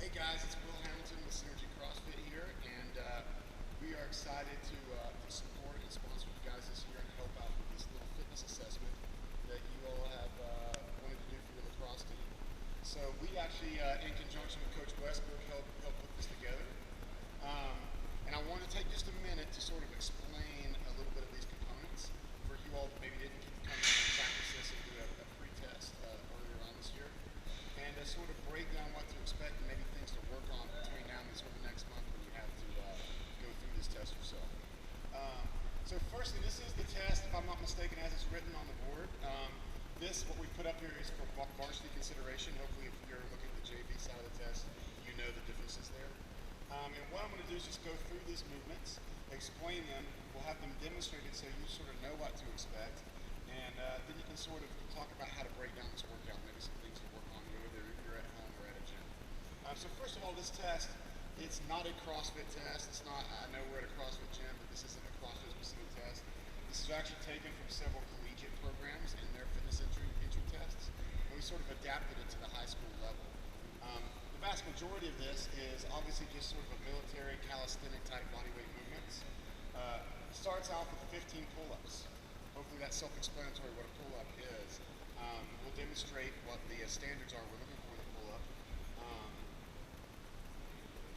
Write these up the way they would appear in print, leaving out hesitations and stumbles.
Hey guys, it's Will Hamilton with Synergy CrossFit here, and we are excited to support and sponsor you guys this year and help out with this little fitness assessment that you all have wanted to do for your lacrosse team. So we actually, in conjunction with Coach Westbrook, helped put this together. And I want to take just a minute to sort of explain a little bit of these components for you all that maybe didn't get to come in and practice this and do a pre-test earlier on this year, and sort of break down what to expect and maybe things to work on between now and sort of next month when you have to go through this test yourself. So firstly, this is the test, if I'm not mistaken, as it's written on the board. What we put up here is for varsity consideration. Hopefully if you're looking at the JV side of the test, you know the differences there. And what I'm going to do is just go through these movements, explain them, we'll have them demonstrated so you sort of know what to expect, and then you can sort of talk about how to break down this workout, maybe some things to work on whether you're at home or at a gym. So first of all, this test, it's not a CrossFit test. It's not, I know we're at a CrossFit gym, but this isn't a CrossFit specific test. This is actually taken from several collegiate programs and their fitness entry tests, and we sort of adapted it to the high school level. The vast majority of this is obviously just sort of a military calisthenic type bodyweight movements. Starts off with 15 pull-ups. Hopefully that's self-explanatory what a pull-up is. We'll demonstrate what the standards are we're looking for in a pull-up.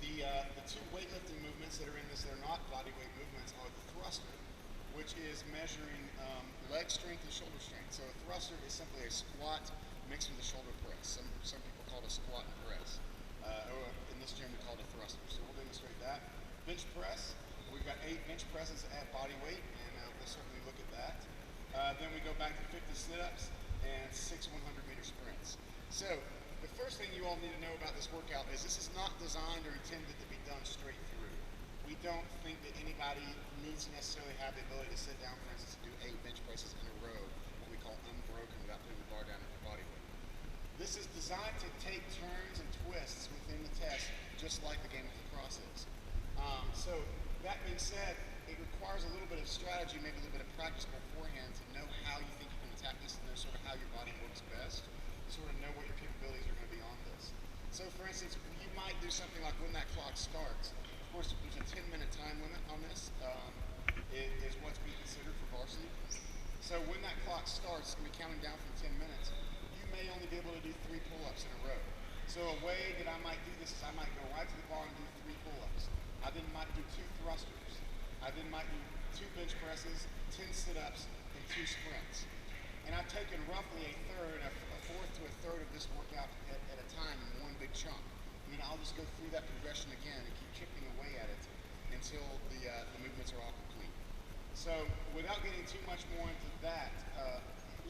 The two weightlifting movements that are in this that are not bodyweight movements are the thruster, which is measuring leg strength and shoulder strength. So a thruster is simply a squat mixed with a shoulder press. Some people call it a squat and press. Or in this gym we call it a thruster. So we'll demonstrate that. Bench press. We've got 8 bench presses at body weight, and we'll certainly look at that. Then we go back to 50 sit-ups and 6 100-meter sprints. So the first thing you all need to know about this workout is this is not designed or intended to be done straight through. We don't think that anybody needs to necessarily have the ability to sit down, for instance, and do 8 bench presses in a row, what we call unbroken, without putting the bar down at your body weight. This is designed to take turns and twists within the test, just like the game of lacrosse is. So that being said, it requires a little bit of strategy, maybe a little bit of practice beforehand to know how you think you can attack this and know sort of how your body works best, sort of know what your capabilities are going to be on this. So for instance, you might do something like when that clock starts. Of course, there's a 10-minute time limit on this, is what's being considered for varsity. So when that clock starts, it's going to be counting down from 10 minutes. You may only be able to do 3 pull-ups in a row. So a way that I might do this is I might go right to the bar and do 3 pull-ups. I then might do 2 thrusters. I then might do 2 bench presses, 10 sit-ups, and 2 sprints. And I've taken roughly a fourth to a third of this workout at a time in one big chunk. And then I'll just go through that progression again and keep chipping away at it until the movements are all complete. So without getting too much more into that,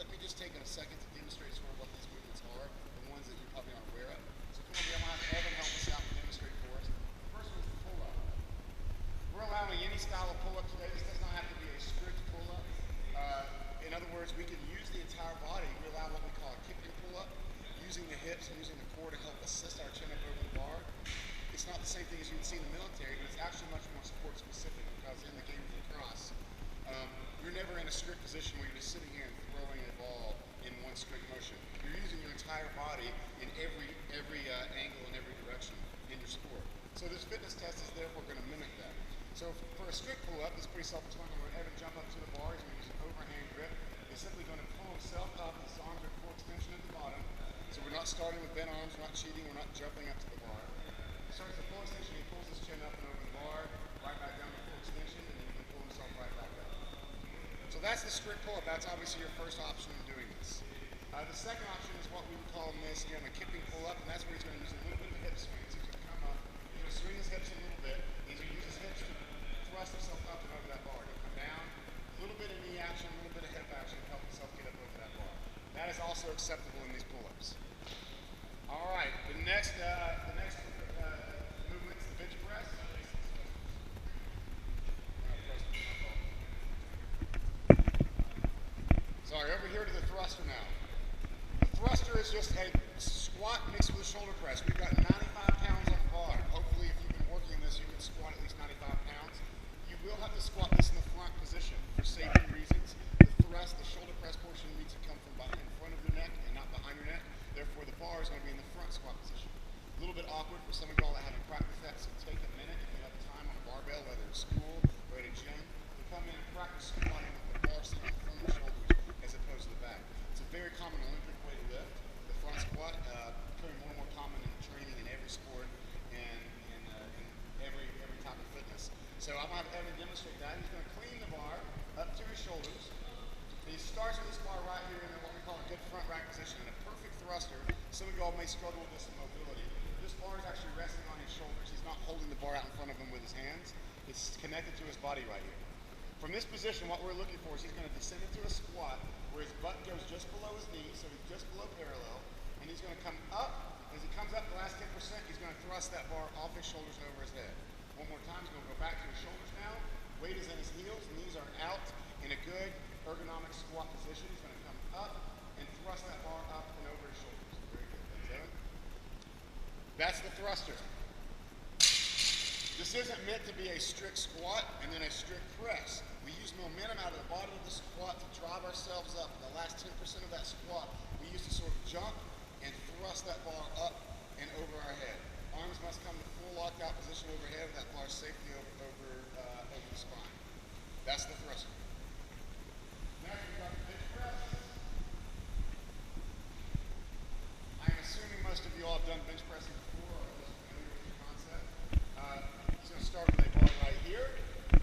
let me just take a second to demonstrate sort of what these movements are, the ones that you probably aren't aware of. So come over here, I'm going to have Evan help us out and demonstrate for us. The first one is the pull-up. We're allowing any style of pull-up today. This does not have to be a strict pull-up. In other words, we can use the entire body. We allow what we call a kicking pull-up, using the hips and using the core to help assist our chin up over the bar. It's not the same thing as you would see in the military, but it's actually much more sport specific because in the game of lacrosse, you're never in a strict position where you're just sitting here and throwing a ball in one strict motion. You're using your entire body in every angle and every direction in your sport. So this fitness test is therefore going to mimic that. So for a strict pull-up, it's pretty self-explanatory. We're going to jump up to the bar. He's going to use an overhand grip. He's simply going to pull himself up. His arms are full extension at the bottom. So we're not starting with bent arms. We're not cheating. We're not jumping up to the bar. He starts the full extension. He pulls his chin up and over the bar, right back down to full extension, and then he can pull himself right back up. So that's the strict pull-up. That's obviously your first option in doing this. The second option is what we would call in this again a kipping pull-up, and that's where he's going to use a little bit of a hip swing. So he's going to come up. He's going to swing his hips a little bit. He's going to use his hips to thrust himself up and over that bar. He'll come down, a little bit of knee action, a little bit of hip action to help himself get up over that bar. That is also acceptable in these pull-ups. All right, the next movement is the bench press. Sorry, over here to the thruster now. The thruster is just a squat mixed with a shoulder press. We've got 95 pounds on the bar. Hopefully, if you've been working this, you can squat at least 95 pounds. You will have to squat this in the front position for safety reasons. The thrust, the shoulder press portion needs to come from in front of your neck and not behind your neck. Therefore, the bar is going to be in the front squat position. A little little bit awkward for some of y'all that haven't practiced that, so take a minute if you have time on a barbell, whether it's school or at a gym, to come in and practice squatting with the bar sitting on the front of the shoulders as opposed to the back. It's a very common Olympic way to lift. The front squat, becoming more and more common in training in every sport and in every type of fitness. So I'm going to have Evan demonstrate that. He's going to clean the bar up to his shoulders. He starts with this bar right here in what we call a good front rack position, in a perfect thruster. Some of y'all may struggle with this in mobility. This bar is actually resting on his shoulders. He's not holding the bar out in front of him with his hands. It's connected to his body right here. From this position, what we're looking for is he's going to descend into a squat where his butt goes just below his knee, so he's just below parallel, and he's going to come up. As he comes up the last 10%, he's going to thrust that bar off his shoulders and over his head. One more time, he's going to go back to his shoulders now. Weight is in his heels, knees are out in a good ergonomic squat position. He's going to come up and thrust that bar up and over his shoulders. Very good. Thanks, Evan. That's the thruster. This isn't meant to be a strict squat and then a strict press. We use momentum out of the bottom of the squat to drive ourselves up. The last 10% of that squat, we use to sort of jump and thrust that bar up and over our head. Arms must come to full locked out position overhead with that bar safely over the spine. That's the thruster. Next, we've got the bench press. I'm assuming most of you all have done bench pressing before or are familiar with the concept. He's going to start with a bar right here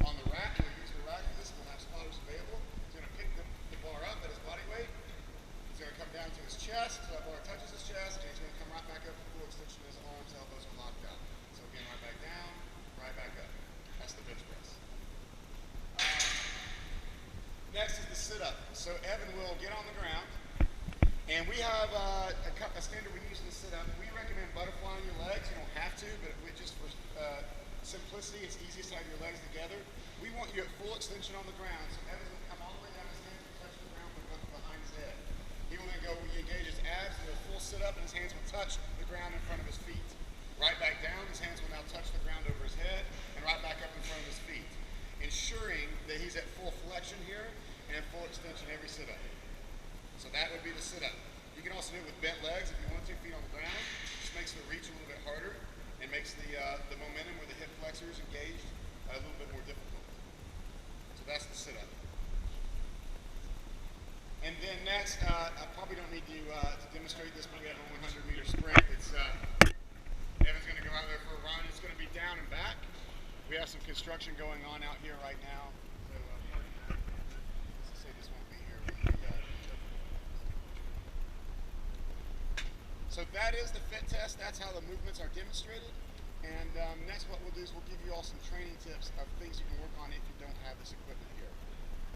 on the rack. We'll use the rack for this. We'll have spotters available. He's going to pick the bar up at his body weight. He's going to come down to his chest, so that bar touches his chest, and he's going to come right back up to full extension. His arms, elbows are locked out. So again, right back down, right back up. That's the bench press. Next is the sit-up. So Evan will get on the ground, and we have a standard we use in the sit-up. We recommend butterflying your legs. You don't have to, but just for simplicity, it's easiest to have your legs together. We want you at full extension on the ground. So Evan's going to come all the way down his hands and touch the ground behind his head. He will then go engage his abs and do a full sit-up, and his hands will touch the ground in front of his feet. Right back down, his hands will now touch the ground over his head, and right back up in front of his feet, ensuring that he's at full flexion here and full extension every sit-up. So that would be the sit-up. You can also do it with bent legs if you want to, feet on the ground. Just makes the reach a little bit harder and makes the momentum with the hip flexors engaged a little bit more difficult. So that's the sit-up. And then next, I probably don't need to demonstrate this, but we have a 100-meter sprint. Evan's going to go out there for a run. It's going to be down and back. We have some construction going on out here right now. So say this won't be here when we So that is the fit test. That's how the movements are demonstrated. And next what we'll do is we'll give you